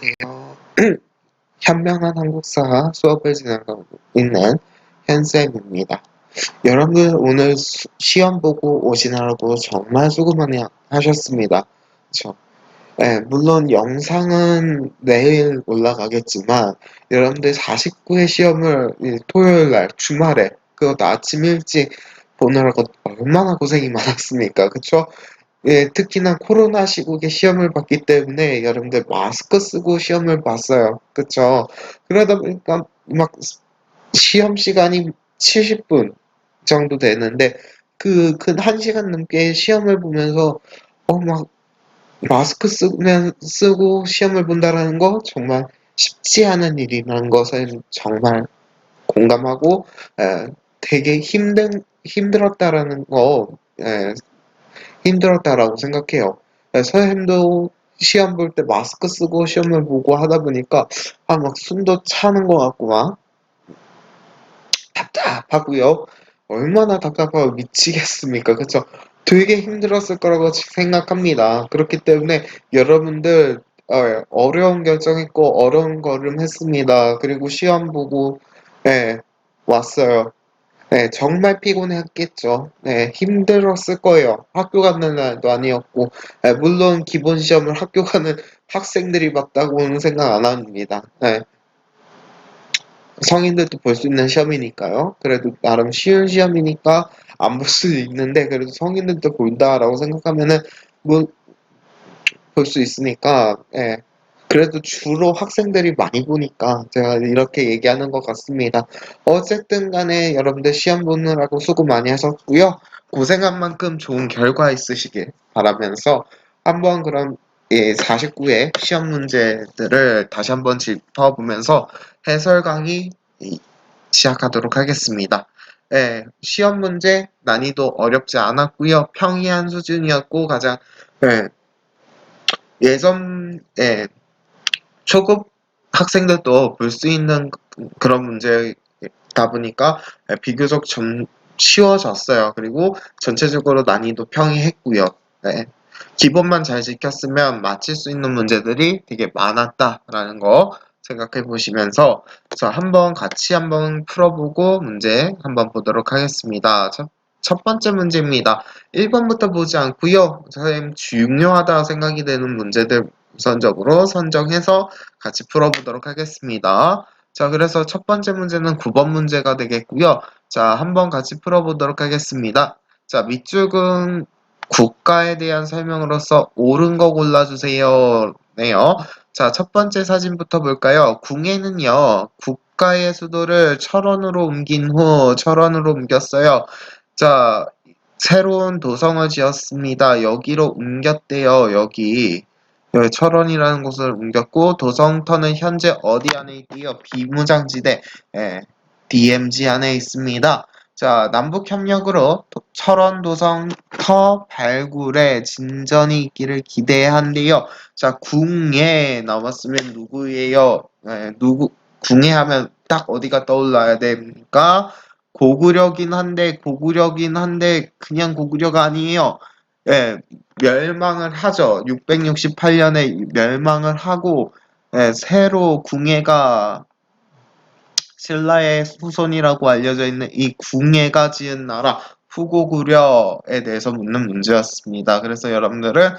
안녕하세요. 현명한 한국사 수업을 진행하고 있는 현쌤입니다. 여러분들 오늘 시험 보고 오시느라고 정말 수고 많이 하셨습니다. 그쵸? 네, 물론 영상은 내일 올라가겠지만 여러분들 49회 시험을 토요일 날 주말에 그것도 아침 일찍 보느라고 얼마나 고생이 많았습니까? 그쵸? 예, 특히나 코로나 시국에 시험을 봤기 때문에 여러분들 마스크 쓰고 시험을 봤어요. 그쵸? 그러다 보니까 막 시험 시간이 70분 정도 되는데 근 1시간 넘게 시험을 보면서 막 마스크 쓰고 시험을 본다라는 거 정말 쉽지 않은 일이라는 것을 정말 공감하고 되게 힘들었다라는 거 힘들었다라고 생각해요. 선생님도 시험 볼 때 마스크 쓰고 시험을 보고 하다 보니까 막 숨도 차는 것 같고 막 답답하고요. 얼마나 답답하고 미치겠습니까? 그쵸? 되게 힘들었을 거라고 생각합니다. 그렇기 때문에 여러분들 어려운 결정했고 어려운 걸음 했습니다. 그리고 시험 보고 왔어요. 네, 정말 피곤했겠죠. 네, 힘들었을 거예요. 학교 가는 날도 아니었고, 물론 기본 시험을 학교 가는 학생들이 봤다고는 생각 안 합니다. 네, 성인들도 볼 수 있는 시험이니까요. 그래도 나름 쉬운 시험이니까 안 볼 수 있는데, 그래도 성인들도 본다라고 생각하면은, 뭐, 볼 수 있으니까, 그래도 주로 학생들이 많이 보니까 제가 이렇게 얘기하는 것 같습니다. 어쨌든 간에 여러분들 시험 보느라고 수고 많이 하셨고요. 고생한 만큼 좋은 결과 있으시길 바라면서 한번 그럼 49회 시험 문제들을 다시 한번 짚어보면서 해설 강의 시작하도록 하겠습니다. 시험 문제 난이도 어렵지 않았고요. 평이한 수준이었고 가장 예전에 초급 학생들도 볼 수 있는 그런 문제다 보니까 비교적 좀 쉬워졌어요. 그리고 전체적으로 난이도 평이했고요. 네. 기본만 잘 지켰으면 맞힐 수 있는 문제들이 되게 많았다라는 거 생각해 보시면서 같이 한번 풀어보고 문제 한번 보도록 하겠습니다. 첫 번째 문제입니다. 1번부터 보지 않고요. 선생님 중요하다 생각이 되는 문제들 우선적으로 선정해서 같이 풀어보도록 하겠습니다. 자, 그래서 첫 번째 문제는 9번 문제가 되겠고요. 자, 한번 같이 풀어보도록 하겠습니다. 자, 밑줄은 국가에 대한 설명으로서 옳은 거 골라주세요. 네요. 자, 첫 번째 사진부터 볼까요? 궁예는요, 국가의 수도를 철원으로 옮긴 후 철원으로 옮겼어요. 자, 새로운 도성을 지었습니다. 여기로 옮겼대요. 여기. 철원이라는 곳을 옮겼고 도성터는 현재 어디 안에 있대요? 비무장지대 DMZ 안에 있습니다. 자, 남북협력으로 철원 도성터 발굴에 진전이 있기를 기대한대요. 자, 궁예 나왔으면 누구예요? 궁예 하면 딱 어디가 떠올라야 됩니까? 고구려긴 한데 그냥 고구려가 아니에요. 멸망을 하죠. 668년에 멸망을 하고 새로 궁예가 신라의 후손이라고 알려져 있는 이 궁예가 지은 나라 후고구려에 대해서 묻는 문제였습니다. 그래서 여러분들은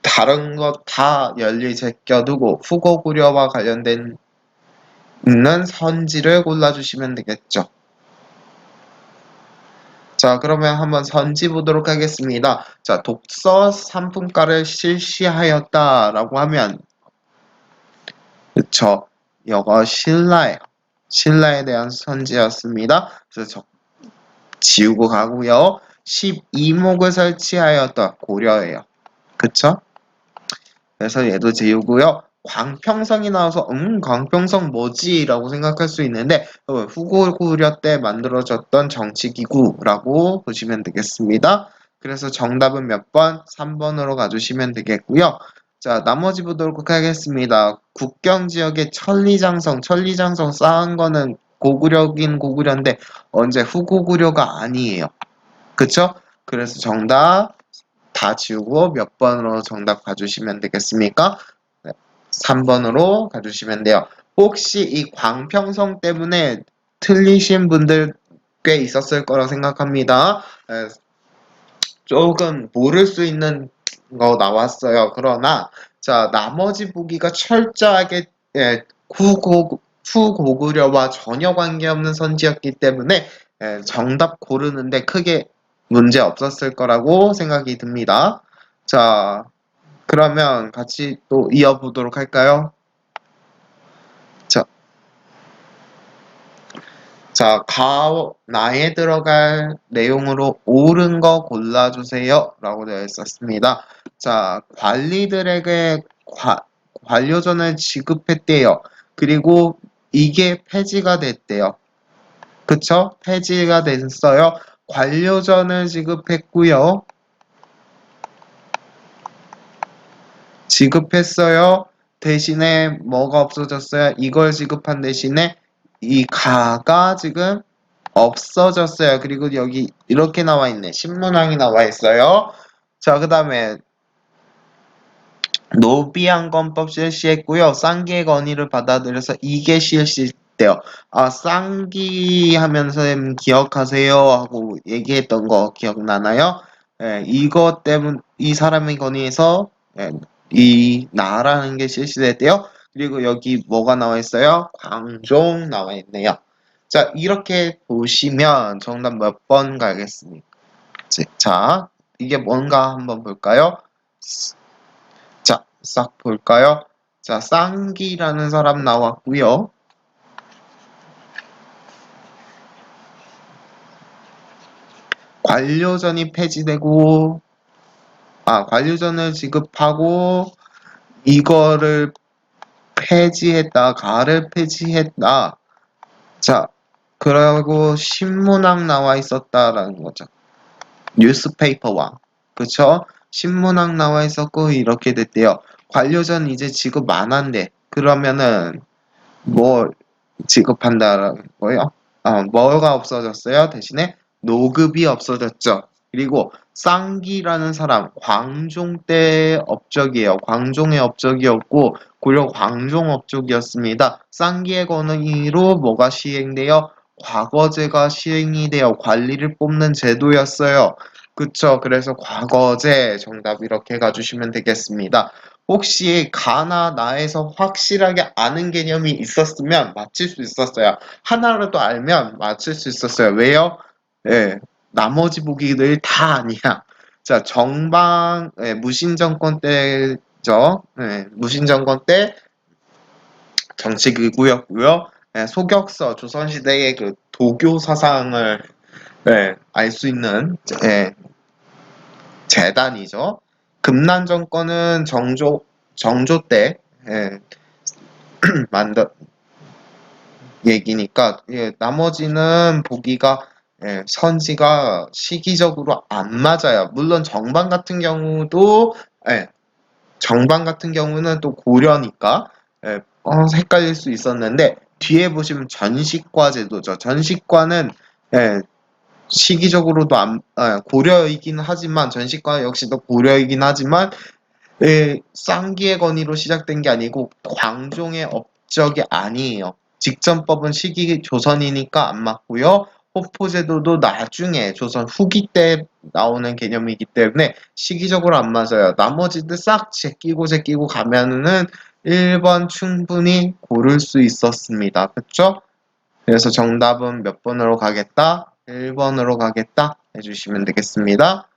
다른 것 다 열리 제껴두고 후고구려와 관련된 있는 선지를 골라주시면 되겠죠. 자, 그러면 한번 선지 보도록 하겠습니다. 자, 독서 상품가를 실시하였다라고 하면 그쵸. 이거 신라예요. 신라에 대한 선지였습니다. 그래서 지우고 가고요. 12목을 설치하였다. 고려예요. 그쵸? 그래서 얘도 지우고요. 광평성이 나와서 광평성 뭐지? 라고 생각할 수 있는데 후고구려 때 만들어졌던 정치기구라고 보시면 되겠습니다. 그래서 정답은 몇 번? 3번으로 가주시면 되겠고요. 자, 나머지 보도록 하겠습니다. 국경지역의 천리장성 쌓은 거는 고구려긴 고구려인데 언제 후고구려가 아니에요. 그쵸? 그래서 정답 다 지우고 몇 번으로 정답 가주시면 되겠습니까? 네, 3번으로 가주시면 돼요. 혹시 이 광평성 때문에 틀리신 분들 꽤 있었을 거라 생각합니다. 조금 모를 수 있는 거 나왔어요. 그러나 자, 나머지 보기가 철저하게 후고구려와 전혀 관계없는 선지였기 때문에 정답 고르는데 크게 문제 없었을 거라고 생각이 듭니다. 자, 그러면 같이 또 이어보도록 할까요? 자, 나에 들어갈 내용으로 옳은 거 골라주세요. 라고 되어 있었습니다. 자, 관리들에게 관료전을 지급했대요. 그리고 이게 폐지가 됐대요. 그쵸? 폐지가 됐어요. 관료전을 지급했고요. 지급했어요. 대신에 뭐가 없어졌어요? 이걸 지급한 대신에 이 가가 지금 없어졌어요. 그리고 여기 이렇게 나와 있네. 신문항이 나와 있어요. 자, 그 다음에 노비안건법 실시했고요. 쌍기의 건의를 받아들여서 이게 실시돼요. 아, 쌍기 하면서 기억하세요 하고 얘기했던 거 기억나나요? 이것 때문 이 사람의 건의에서 이 나라는 게 실시됐대요. 그리고 여기 뭐가 나와 있어요? 광종 나와 있네요. 자, 이렇게 보시면 정답 몇 번 가겠습니까? 자, 이게 뭔가 한번 볼까요? 자, 싹 볼까요? 자, 쌍기라는 사람 나왔고요. 관료전이 폐지되고, 관료전을 지급하고, 이거를 폐지했다, 가를 폐지했다. 자, 그리고 신문왕 나와 있었다라는 거죠. 뉴스페이퍼왕. 그쵸? 신문왕 나와 있었고, 이렇게 됐대요. 관료전 이제 지급 안 한대. 그러면은, 뭐, 지급한다라는 거예요? 뭐가 없어졌어요? 대신에 노급이 없어졌죠. 그리고 쌍기라는 사람, 광종 때 업적이에요. 광종의 업적이었고 고려 광종 업적이었습니다. 쌍기의 권위로 뭐가 시행돼요? 과거제가 시행이 되어 관리를 뽑는 제도였어요. 그쵸? 그래서 과거제 정답 이렇게 가주시면 되겠습니다. 혹시 가나 나에서 확실하게 아는 개념이 있었으면 맞힐 수 있었어요. 하나라도 알면 맞출 수 있었어요. 왜요? 예, 나머지 보기들 다 아니야. 자, 무신정권 때죠. 무신정권 때 정치기구였고요. 소격서, 조선시대의 그 도교 사상을 알 수 있는 재단이죠. 금난 정권은 정조 때 만든 얘기니까 나머지는 보기가 선지가 시기적으로 안 맞아요. 물론 정방 같은 경우는 또 고려니까 헷갈릴 수 있었는데 뒤에 보시면 전식과 제도죠. 전식과는 시기적으로도 고려이긴 하지만 전식과 역시도 고려이긴 하지만 쌍기의 건의로 시작된 게 아니고 광종의 업적이 아니에요. 직전법은 시기 조선이니까 안 맞고요. 호포제도도 나중에 조선 후기 때 나오는 개념이기 때문에 시기적으로 안 맞아요. 나머지들 싹 제끼고 가면은 1번 충분히 고를 수 있었습니다. 그쵸? 그래서 정답은 몇 번으로 가겠다? 1번으로 가겠다? 해주시면 되겠습니다.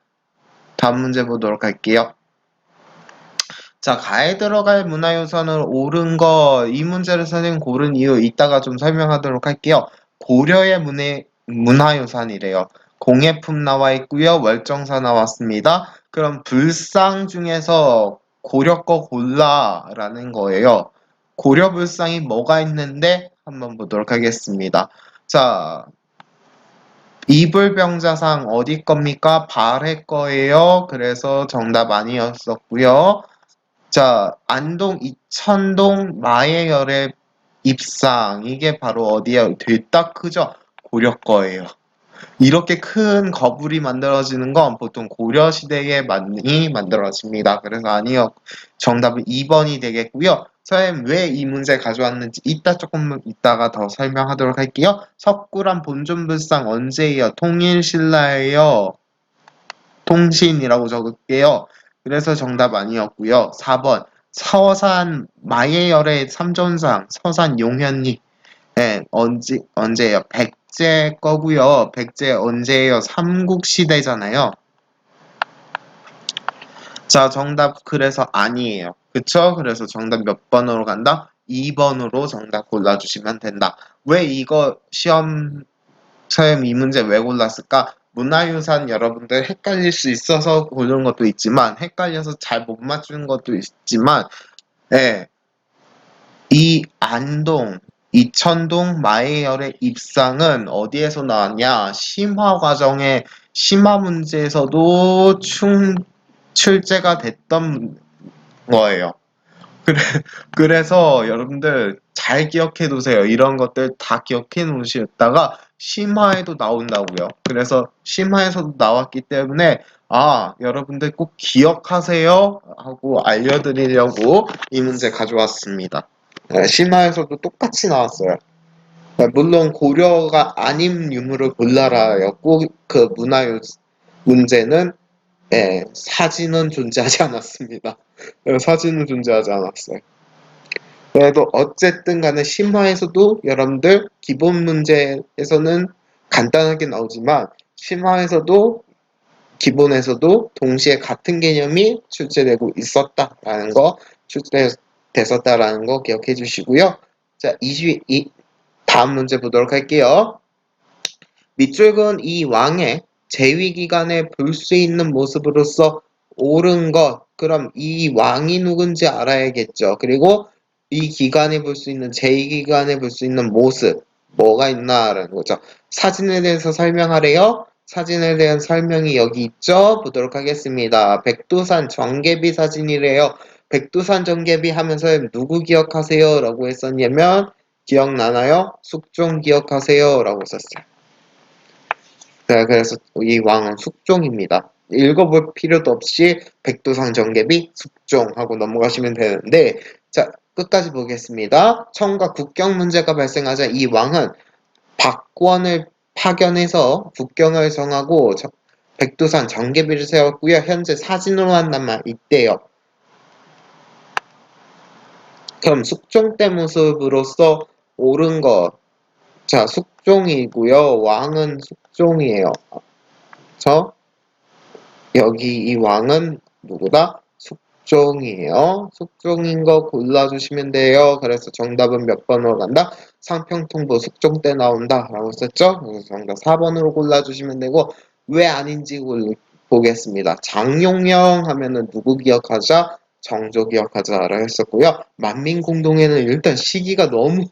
다음 문제 보도록 할게요. 자, 가에 들어갈 문화유산을 옳은 거, 이 문제를 선생님 고른 이유 이따가 좀 설명하도록 할게요. 고려의 문화유산이래요. 공예품 나와 있고요. 월정사 나왔습니다. 그럼 불상 중에서 고려 거 골라라는 거예요. 고려 불상이 뭐가 있는데 한번 보도록 하겠습니다. 자, 이불병자상 어디 겁니까? 발해 거예요. 그래서 정답 아니었었고요. 자, 안동 이천동 마애열의 입상 이게 바로 어디야? 됐다 크죠? 고려 거예요. 이렇게 큰 거불이 만들어지는 건 보통 고려 시대에 많이 만들어집니다. 그래서 아니요. 정답은 2번이 되겠고요. 선생님 왜 이 문제 가져왔는지 이따 조금 이따가 더 설명하도록 할게요. 석굴암 본尊불상 언제예요? 통일신라예요? 통신이라고 적을게요. 그래서 정답 아니었고요. 4번 서산 마예열의 삼존상 서산 용현리 언제예요? 백제 거고요. 백제 언제예요? 삼국시대잖아요. 자, 정답 그래서 아니에요. 그쵸? 그래서 정답 몇 번으로 간다? 2번으로 정답 골라주시면 된다. 왜 이거 시험 선생님 이 문제 왜 골랐을까? 문화유산 여러분들 헷갈릴 수 있어서 고른 것도 있지만 헷갈려서 잘 못 맞추는 것도 있지만 예, 이 안동, 이천동 마에열의 입상은 어디에서 나왔냐? 심화 과정의 심화 문제에서도 출제가 됐던 거예요. 그래, 그래서 여러분들 잘 기억해 두세요. 이런 것들 다 기억해 놓으셨다가 심화에도 나온다고요. 그래서 심화에서도 나왔기 때문에 여러분들 꼭 기억하세요 하고 알려드리려고 이 문제 가져왔습니다. 네, 심화에서도 똑같이 나왔어요. 네, 물론 고려가 아닌 유물을 골라라였고 그 문화유 문제는 사진은 존재하지 않았습니다. 사진은 존재하지 않았어요. 그래도 어쨌든 간에 심화에서도 여러분들 기본 문제에서는 간단하게 나오지만 심화에서도 기본에서도 동시에 같은 개념이 출제되고 있었다라는 거, 출제됐었다라는 거 기억해 주시고요. 자, 다음 문제 보도록 할게요. 밑줄은 이 왕의 재위 기간에 볼 수 있는 모습으로서 옳은 것. 그럼 이 왕이 누군지 알아야겠죠. 그리고 이 기간에 볼 수 있는 재위 기간에 볼 수 있는 모습 뭐가 있나라는 거죠. 사진에 대해서 설명하래요. 사진에 대한 설명이 여기 있죠. 보도록 하겠습니다. 백두산 정개비 사진이래요. 백두산 정개비 하면서 누구 기억하세요? 라고 했었냐면 기억나나요? 숙종 기억하세요? 라고 썼어요. 네, 그래서 이 왕은 숙종입니다. 읽어볼 필요도 없이 백두산 정개비 숙종하고 넘어가시면 되는데 자 끝까지 보겠습니다. 청과 국경 문제가 발생하자 이 왕은 박권을 파견해서 국경을 정하고 백두산 정개비를 세웠고요. 현재 사진으로 한단 말 있대요. 그럼 숙종 때 모습으로서 옳은 것. 자, 숙종이고요. 왕은 숙종이에요. 여기 이 왕은 누구다? 숙종이에요. 숙종인 거 골라주시면 돼요. 그래서 정답은 몇 번으로 간다? 상평통도 숙종 때 나온다 라고 썼죠? 그래서 정답 4번으로 골라주시면 되고 왜 아닌지 보겠습니다. 장용영 하면은 누구 기억하자? 정조 기억하자라 했었고요. 만민공동에는 일단 시기가 너무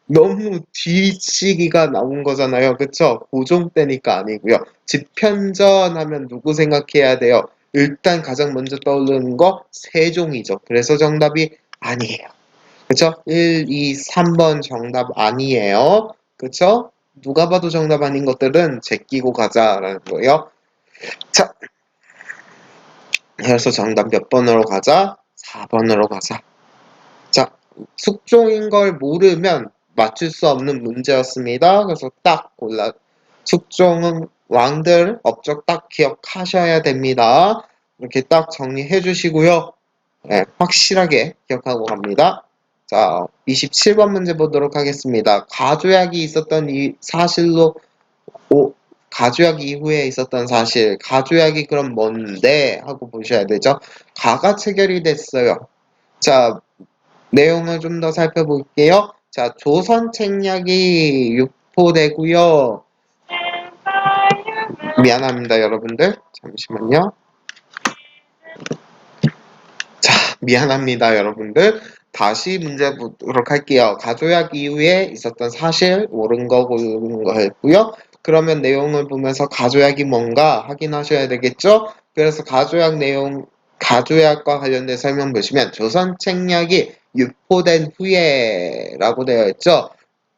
너무 뒷시기가 나온 거잖아요. 그쵸? 고종 때니까 아니고요. 집현전 하면 누구 생각해야 돼요? 일단 가장 먼저 떠오르는 거 세종이죠. 그래서 정답이 아니에요. 그쵸? 1, 2, 3번 정답 아니에요. 그쵸? 누가 봐도 정답 아닌 것들은 제끼고 가자라는 거예요. 자, 그래서 정답 몇 번으로 가자? 4번으로 가자. 자, 숙종인 걸 모르면 맞출 수 없는 문제였습니다. 그래서 딱 숙종은 왕들 업적 딱 기억하셔야 됩니다. 이렇게 딱 정리해 주시고요. 네, 확실하게 기억하고 갑니다. 자, 27번 문제 보도록 하겠습니다. 가조약이 있었던 이 사실로 가조약 이후에 있었던 사실, 가조약이 그럼 뭔데? 하고 보셔야 되죠. 가가 체결이 됐어요. 자, 내용을 좀 더 살펴볼게요. 자, 조선 책략이 유포되고요. 미안합니다, 여러분들. 잠시만요. 자, 미안합니다, 여러분들. 다시 문제 보도록 할게요. 가조약 이후에 있었던 사실, 옳은 거, 고른 거 했고요. 그러면 내용을 보면서 가조약이 뭔가 확인하셔야 되겠죠? 그래서 가조약과 관련된 설명 보시면 조선 책략이 유포된 후에라고 되어 있죠.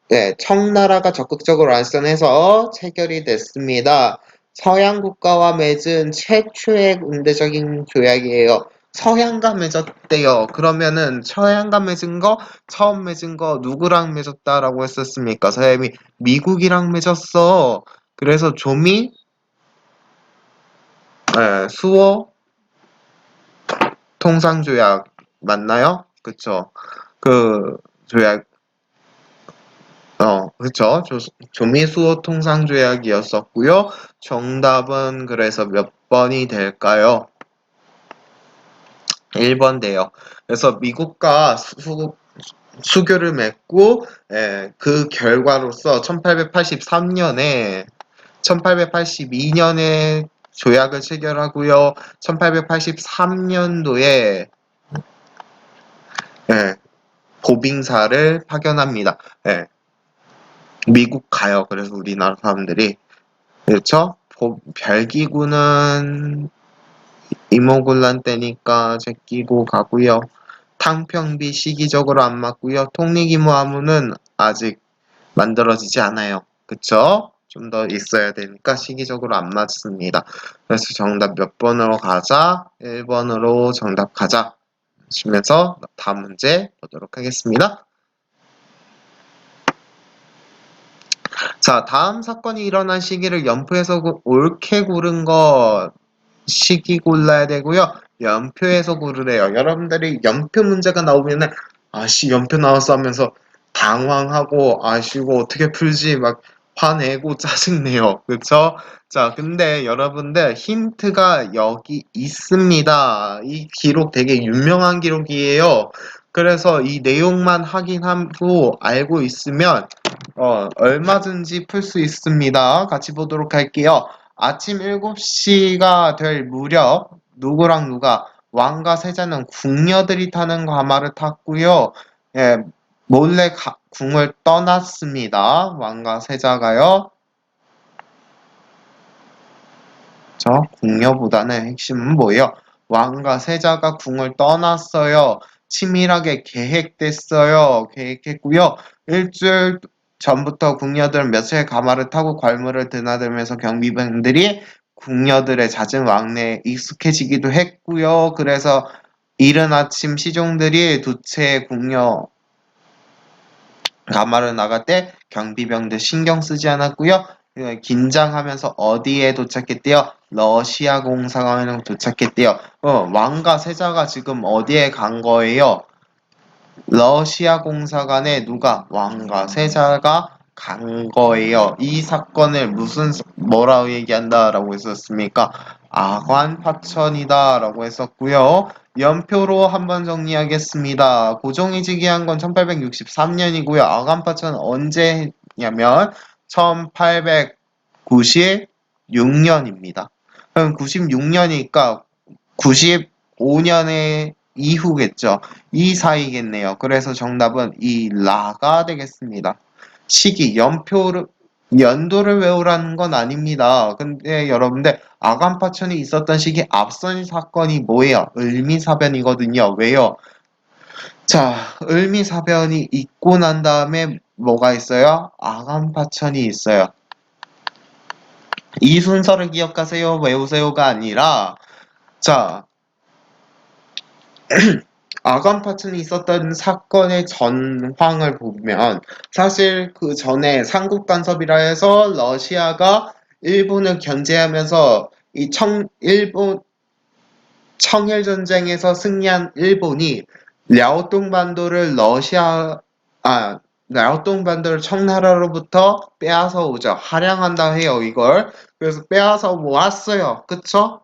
네, 청나라가 적극적으로 알선해서 체결이 됐습니다. 서양 국가와 맺은 최초의 군대적인 조약이에요. 서양과 맺었대요. 그러면은 서양과 맺은 거, 처음 맺은 거 누구랑 맺었다라고 했었습니까? 서양이 미국이랑 맺었어. 그래서 조미, 수호 통상조약 맞나요? 그쵸? 그 조약, 그쵸? 조미 수호 통상조약이었었고요. 정답은 그래서 몇 번이 될까요? 1번 돼요. 그래서 미국과 수교를 맺고 그 결과로서 1882년에 조약을 체결하고요. 1883년도에 보빙사를 파견합니다. 예, 미국 가요. 그래서 우리나라 사람들이 그렇죠? 별기구는 이모군란 때니까 제끼고 가고요. 탕평비 시기적으로 안 맞고요. 통리기무화문은 아직 만들어지지 않아요. 그쵸? 좀 더 있어야 되니까 시기적으로 안 맞습니다. 그래서 정답 몇 번으로 가자? 1번으로 정답 가자. 하시면서 다음 문제 보도록 하겠습니다. 자, 다음 사건이 일어난 시기를 연표해서 옳게 고른 거 시기 골라야 되고요. 연표에서 고르래요. 여러분들이 연표 문제가 나오면은 아씨 연표 나왔어 하면서 당황하고 아시고 어떻게 풀지 막 화내고 짜증내요. 그쵸? 자, 근데 여러분들 힌트가 여기 있습니다. 이 기록 되게 유명한 기록이에요. 그래서 이 내용만 확인하고 알고 있으면 얼마든지 풀 수 있습니다. 같이 보도록 할게요. 아침 7시가 될 무렵 누구랑 누가 왕과 세자는 궁녀들이 타는 가마를 탔고요. 예, 몰래 궁을 떠났습니다. 왕과 세자가요. 저 궁녀보다는 핵심은 뭐예요? 왕과 세자가 궁을 떠났어요. 치밀하게 계획됐어요. 계획했고요. 일주일 전부터 궁녀들은 며칠 가마를 타고 궐물을 드나들면서 경비병들이 궁녀들의 잦은 왕래에 익숙해지기도 했고요. 그래서 이른 아침 시종들이 두 채의 궁녀 가마를 나갈 때 경비병들 신경 쓰지 않았고요. 긴장하면서 어디에 도착했대요? 러시아 공사관에 도착했대요. 왕과 세자가 지금 어디에 간 거예요? 러시아 공사관에 누가 왕과 세자가 간 거예요. 이 사건을 뭐라고 얘기한다라고 했었습니까? 아관파천이다라고 했었고요. 연표로 한번 정리하겠습니다. 고종이 즉위한 건 1863년이고요. 아관파천 언제 했냐면 1896년입니다. 그럼 96년이니까 95년의 이후겠죠. 이 사이겠네요. 그래서 정답은 이 라가 되겠습니다. 시기, 연도를 외우라는 건 아닙니다. 근데 여러분들 아간파천이 있었던 시기 앞선 사건이 뭐예요? 을미사변이거든요. 왜요? 자, 을미사변이 있고 난 다음에 뭐가 있어요? 아간파천이 있어요. 이 순서를 기억하세요. 외우세요가 아니라 자, 아간 파천이 있었던 사건의 전황을 보면 사실 그 전에 삼국 간섭이라 해서 러시아가 일본을 견제하면서 일본 청일 전쟁에서 승리한 일본이 랴오뚱반도를 랴오뚱반도를 청나라로부터 빼앗아 오죠. 할양한다 해요, 이걸. 그래서 빼앗아 모았어요. 그쵸?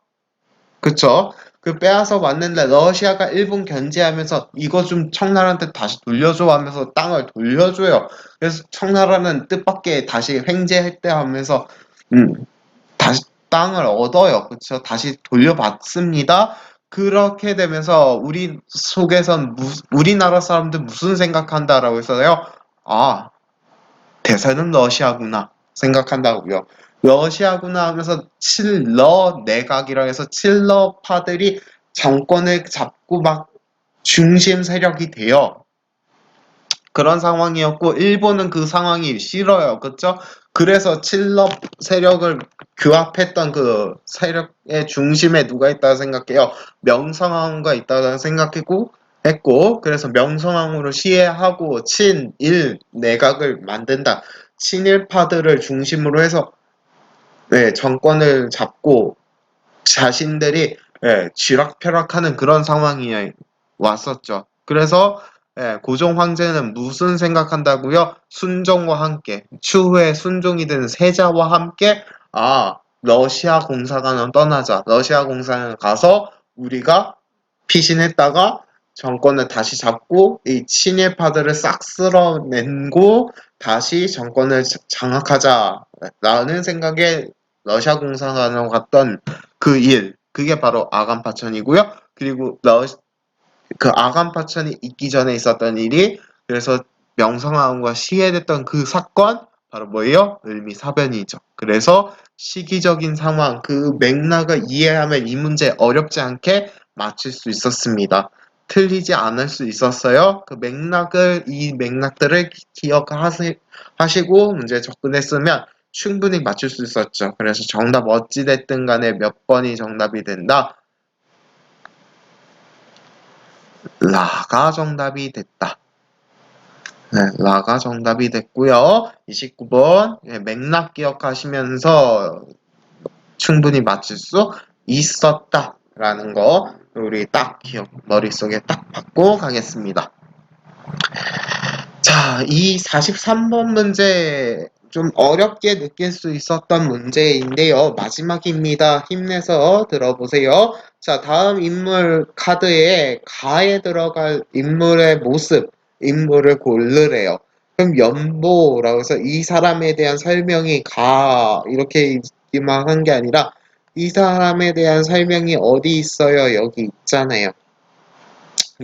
그쵸? 그 빼앗아 왔는데 러시아가 일본 견제하면서 이거 좀 청나라한테 다시 돌려줘 하면서 땅을 돌려줘요. 그래서 청나라는 뜻밖의 다시 횡재할 때 하면서 다시 땅을 얻어요. 그쵸? 다시 돌려받습니다. 그렇게 되면서 우리나라 사람들 무슨 생각한다라고 해서요. 아, 대세는 러시아구나 생각한다고요. 러시아구나 하면서 칠러 내각이라 해서 칠러파들이 정권을 잡고 막 중심 세력이 돼요. 그런 상황이었고 일본은 그 상황이 싫어요. 그쵸? 그래서 칠러 세력을 규합했던 그 세력의 중심에 누가 있다고 생각해요? 명성황후가 있다고 생각했고 했고 그래서 명성황후를 시해하고 친일 내각을 만든다. 친일파들을 중심으로 해서 네, 정권을 잡고 자신들이 쥐락펴락하는 그런 상황이 왔었죠. 그래서 고종 황제는 무슨 생각한다고요? 순종과 함께 추후에 순종이 되는 세자와 함께 러시아 공사관을 떠나자. 러시아 공사관 가서 우리가 피신했다가 정권을 다시 잡고 이 친일파들을 싹 쓸어내고 다시 정권을 장악하자라는 생각에 러시아 공사관으로 갔던 그 일, 그게 바로 아간파천이고요. 그리고 그 아간파천이 있기 전에 있었던 일이 그래서 명성황후가 시해됐던 그 사건 바로 뭐예요? 을미사변이죠. 그래서 시기적인 상황, 그 맥락을 이해하면 이 문제 어렵지 않게 맞출 수 있었습니다. 틀리지 않을 수 있었어요. 이 맥락들을 기억하시고 문제에 접근했으면 충분히 맞출 수 있었죠. 그래서 정답 어찌됐든 간에 몇 번이 정답이 된다? 라가 정답이 됐다. 네, 라가 정답이 됐고요. 29번 맥락 기억하시면서 충분히 맞출 수 있었다라는 거 우리 딱 머릿속에 딱 받고 가겠습니다. 자, 이 43번 문제 좀 어렵게 느낄 수 있었던 문제인데요. 마지막입니다. 힘내서 들어보세요. 자, 다음 인물 카드에 가에 들어갈 인물의 모습, 인물을 고르래요. 그럼 연보라고 해서 이 사람에 대한 설명이 이렇게 있기만 한 게 아니라 이 사람에 대한 설명이 어디 있어요? 여기 있잖아요.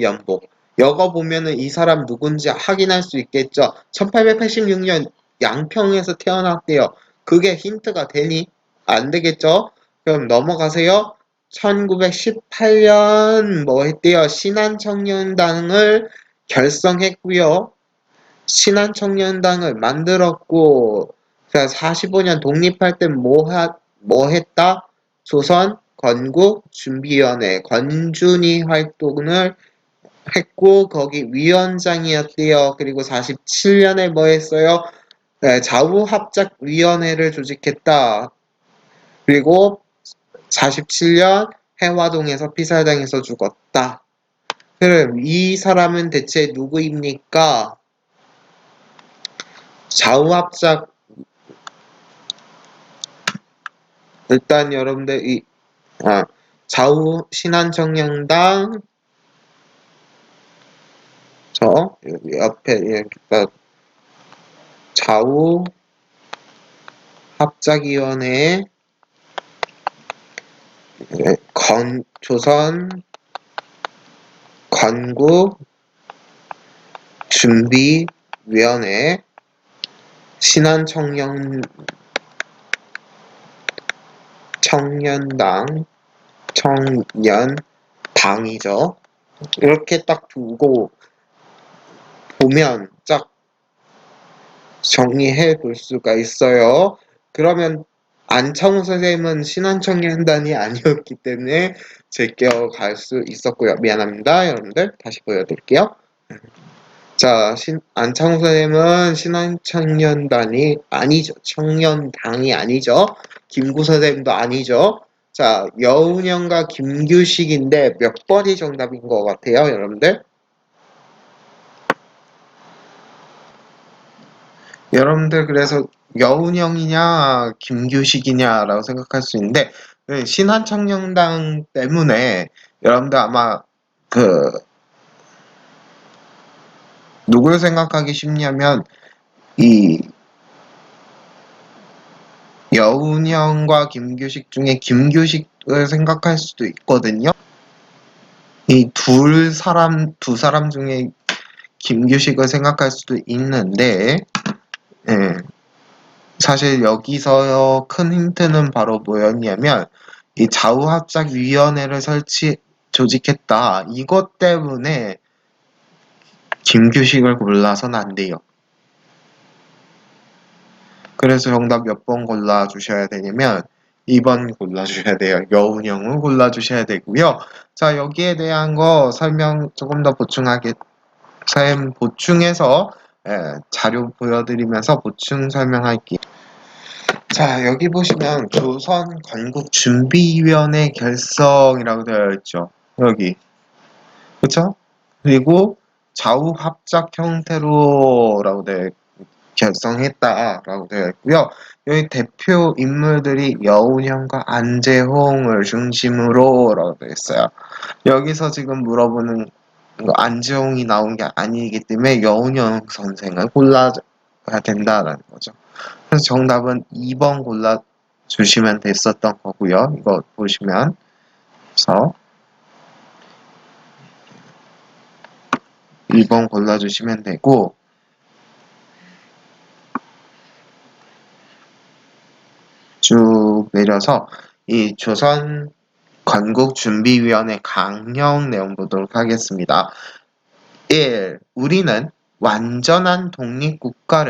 연보. 여거 보면은 이 사람 누군지 확인할 수 있겠죠. 1886년 양평에서 태어났대요. 그게 힌트가 되니? 안 되겠죠? 그럼 넘어가세요. 1918년 뭐 했대요? 신한청년당을 결성했고요. 신한청년당을 만들었고, 45년 독립할 때 뭐 했다? 조선 건국 준비위원회 건준이 활동을 했고 거기 위원장이었대요. 그리고 47년에 뭐 했어요? 좌우합작위원회를 조직했다. 그리고 47년 해화동에서 피살당해서 죽었다. 그럼 이 사람은 대체 누구입니까? 좌우합작 일단 여러분들 좌우 신한청년당 옆에 이렇게 좌우 합작위원회 조선 건국 준비위원회 청년당이죠. 이렇게 딱 두고 보면 딱 정리해 볼 수가 있어요. 그러면 안창호 선생님은 신한청년단이 아니었기 때문에 제껴갈 수 있었고요. 미안합니다. 여러분들 다시 보여드릴게요. 자, 안창호 선생님은 신한청년단이 아니죠. 청년당이 아니죠. 김구 선생님도 아니죠. 자, 여운형과 김규식인데 몇 번이 정답인 것 같아요, 여러분들? 여러분들 그래서 여운형이냐 김규식이냐라고 생각할 수 있는데 신한청년당 때문에 여러분들 아마 누굴 생각하기 쉽냐면 이 여운형과 김규식 중에 김규식을 생각할 수도 있거든요. 이 두 사람 중에 김규식을 생각할 수도 있는데 사실 여기서 큰 힌트는 바로 뭐였냐면 이 좌우합작위원회를 조직했다. 이것 때문에 김규식을 골라서는 안 돼요. 그래서 정답 몇 번 골라주셔야 되냐면 2번 골라주셔야 돼요. 여운형을 골라주셔야 되고요. 자, 여기에 대한 거 설명 조금 더 보충해서 자료 보여드리면서 보충 설명할게요. 자, 여기 보시면 조선 건국준비위원회 결성이라고 되어 있죠. 여기. 그쵸? 그리고 좌우 합작 형태로라고 결성했다라고 되어 있고요. 여기 대표 인물들이 여운형과 안재홍을 중심으로라고 되어 있어요. 여기서 지금 물어보는 안재홍이 나온 게 아니기 때문에 여운형 선생을 골라야 된다라는 거죠. 그래서 정답은 2번 골라주시면 됐었던 거고요. 이거 보시면 그래서 2번 골라주시면 되고 쭉 내려서 이 조선 건국준비위원회 강령 내용 보도록 하겠습니다. 1. 우리는 완전한 독립국가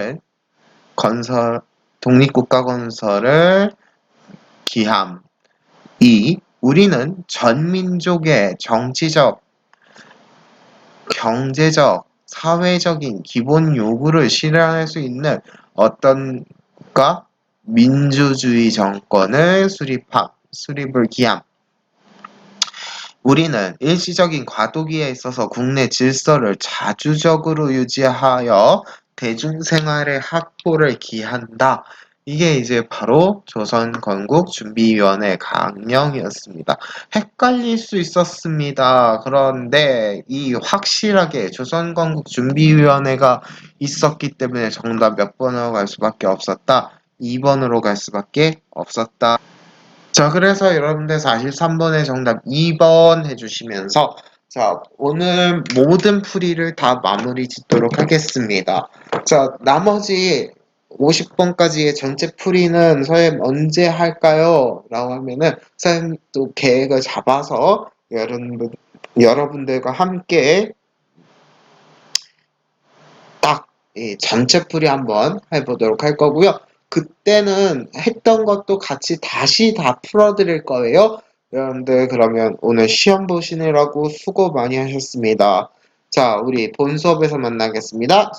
건설을 기함. 2. 우리는 전 민족의 정치적, 경제적, 사회적인 기본 요구를 실현할 수 있는 어떤 국가? 민주주의 정권을 수립을 기함. 우리는 일시적인 과도기에 있어서 국내 질서를 자주적으로 유지하여 대중생활의 확보를 기한다. 이게 이제 바로 조선건국준비위원회 강령이었습니다. 헷갈릴 수 있었습니다. 그런데 이 확실하게 조선건국준비위원회가 있었기 때문에 정답 몇 번으로 갈 수밖에 없었다. 2번으로 갈 수밖에 없었다. 자, 그래서 여러분들 43번의 정답 2번 해주시면서 자, 오늘 모든 풀이를 다 마무리 짓도록 하겠습니다. 자, 나머지 50번까지의 전체 풀이는 선생님 언제 할까요? 라고 하면은 선생님 또 계획을 잡아서 여러분들과 함께 딱 전체 풀이 한번 해보도록 할 거고요. 그때는 했던 것도 같이 다시 다 풀어드릴 거예요. 여러분들 그러면 오늘 시험 보시느라고 수고 많이 하셨습니다. 자, 우리 본 수업에서 만나겠습니다.